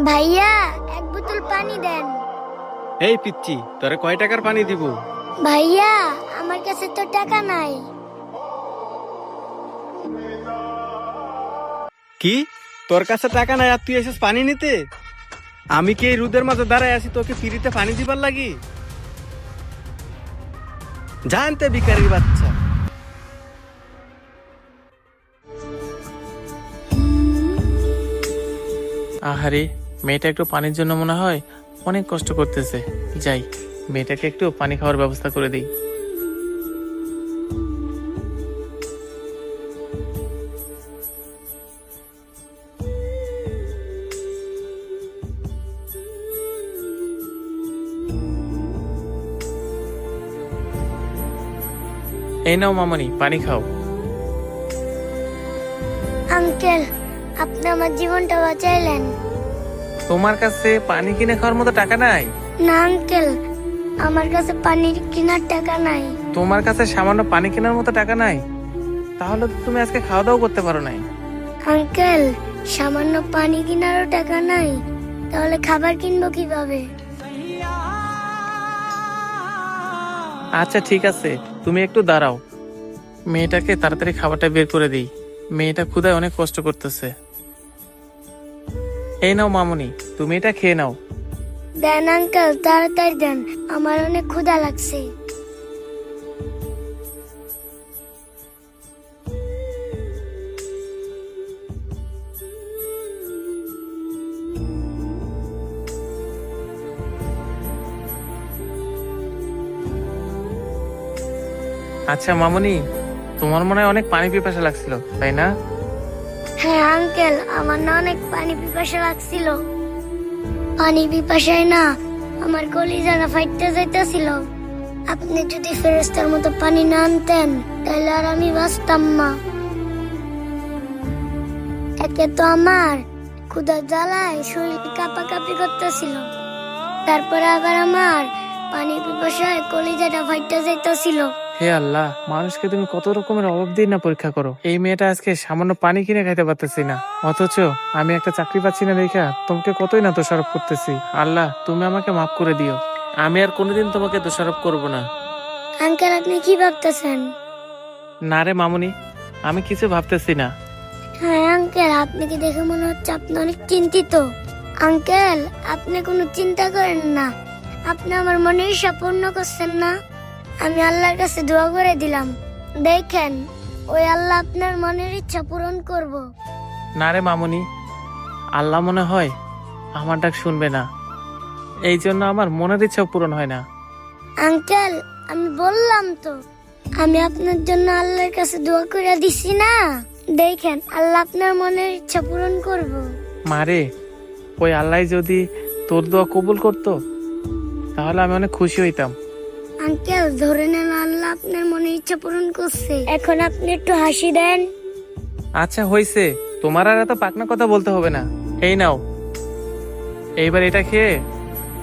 ভাইয়া এক বোতল পানি দেন। এই পিচ্চি, তোরে কয় টাকার পানি দিব? ভাইয়া আমার কাছে তো টাকা নাই। কি, তোর কাছে টাকা নাই আর তুই এসেছিস পানি নিতে? আমি কি এই রোদের মাঝে দাঁড়ায় আছি তোকে ফ্রিতে পানি দিবার লাগি? জানতে ভিখারির বাচ্চা। আহারে, মেয়েটা একটু পানির জন্য মনে হয় অনেক কষ্ট করতেছে। যাই, মেয়েটাকে একটু পানি খাওয়ার ব্যবস্থা করে দিই। এই নাও মামনি, পানি খাও। আঙ্কেল, আপনি আমার জীবনটা বাঁচাইলেন। তোমার কাছে পানি কিনে খাওয়ার মতো টাকা নাই? না আঙ্কেল, আমার কাছে পানি কেনার টাকা নাই। তোমার কাছে সামান্য পানি কেনার মতো টাকা নাই? তাহলে তো তুমি আজকে খাওয়া দাওয়া করতে পারো নাই। আঙ্কেল, সামান্য পানি কেনারও টাকা নাই, তাহলে খাবার কিনবো কিভাবে? আচ্ছা ঠিক আছে, তুমি একটু দাঁড়াও, মেয়েটাকে তাড়াতাড়ি খাবারটা বের করে দিই। মেয়েটা ক্ষুধায় অনেক কষ্ট করতেছে। এই নাও মামুনি, তুমি এটা খেয়ে নাও। দেন আঙ্কেল, তাড়াতাড়ি দেন, আমার অনেক ক্ষুধা লাগছে। আচ্ছা মামুনি, তোমার মনে হয় অনেক পানি পিপাসা লাগছিল, তাই না? হ্যাঁ আঙ্কেল, আমার না অনেক পানি পিপাসা লাগছিল। পানি পিপাসায় না আমার কলিজাটা ফাইটতে যাইতেছিল। আপনি যদি ফেরেশতার মতো পানি না আনতেন তাহলে আর আমি বাঁচতাম না। একে তো আমার ক্ষুধার জ্বালায় শরীর কাঁপাকাঁপি করতেছিল, তারপরে আবার আমার পানি পিপাসায় কলিজাটা ফাইটতে যাইতেছিল। হে আল্লাহ, মানুষকে তুমি কত রকমের অভাব দিয়ে না পরীক্ষা করো। এই মেয়েটা আজকে সামান্য পানি কিনে খাইতে পারতেছি না, অথচ আমি একটা চাকরি পাচ্ছি না দেখা তোমাকে কতই না দোষারোপ করতেছি। আল্লাহ, তুমি আমাকে মাফ করে দিও, আমি আর কোনোদিন তোমাকে দোষারোপ করব না। আঙ্কেল, আপনি কি ভাবতেছেন? না রে মামুনি, আমি কিছু ভাবতেছি না। হ্যাঁ আঙ্কেল, আপনাকে দেখে মনে হচ্ছে আপনি অনেক চিন্তিত। আঙ্কেল, আপনি কোনো চিন্তা করেন না, আপনি আমার মনের ইচ্ছা পূর্ণ করছেন না। আমি আল্লাহর কাছে দোয়া করে দিলাম, দেখেন ওই আল্লাহ আপনার মনের ইচ্ছা পূরণ করব। না রে মামুনি, আল্লাহ মনে হয় আমার ডাক শুনবে না, এই জন্য আমার মনের ইচ্ছাও পূরণ হয় না। আঙ্কেল, আমি বললাম তো, আমি আপনার জন্য আল্লাহর কাছে দোয়া করে দিছি না, দেখেন আল্লাহ আপনার মনের ইচ্ছা পূরণ করব। মারে, ওই আল্লাহ যদি তোর দোয়া কবুল করতো তাহলে আমি অনেক খুশি হইতাম। আঙ্কেল, ধরে নেন আল্লাহ আপনার মনের ইচ্ছা পূরণ করছে, এখন আপনি একটু হাসি দেন। আচ্ছা হইছে, তোমার আর এত পাকনা কথা বলতে হবে না। এই নাও, এইবার এটা খেয়ে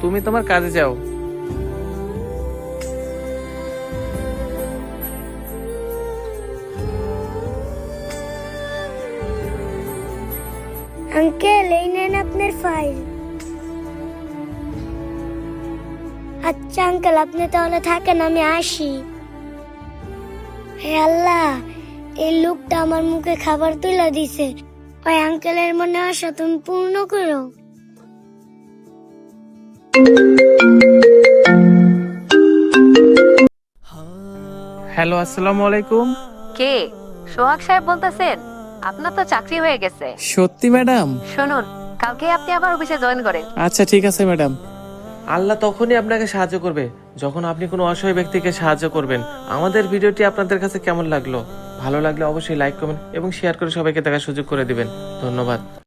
তুমি তোমার কাজে যাও। আঙ্কেল, এই নেন আপনার ফাইল। আচ্ছা আঙ্কেল, আপনি তাহলে থাকেন, আমি আসি। হে আল্লাহ, এই লোকটা আমার মুখে খাবার তুলে দিছে, ওই আঙ্কেলের মনে আশা তুমি পূর্ণ করো। হ্যালো, আসসালামু আলাইকুম। কে? সোহাগ সাহেব বলতেছেন? আপনার তো চাকরি হয়ে গেছে। সত্যি ম্যাডাম? শুনুন, কালকে আপনি আবার অফিসে জয়েন করেন। আচ্ছা ঠিক আছে ম্যাডাম। আল্লাহ তখনই আপনাকে সাহায্য করবে যখন আপনি কোনো অসহায় ব্যক্তিকে সাহায্য করবেন। আমাদের ভিডিওটি আপনাদের কাছে কেমন লাগলো? ভালো লাগলে অবশ্যই লাইক কমেন্ট এবং শেয়ার করে সবাইকে দেখার সুযোগ করে দিবেন। ধন্যবাদ।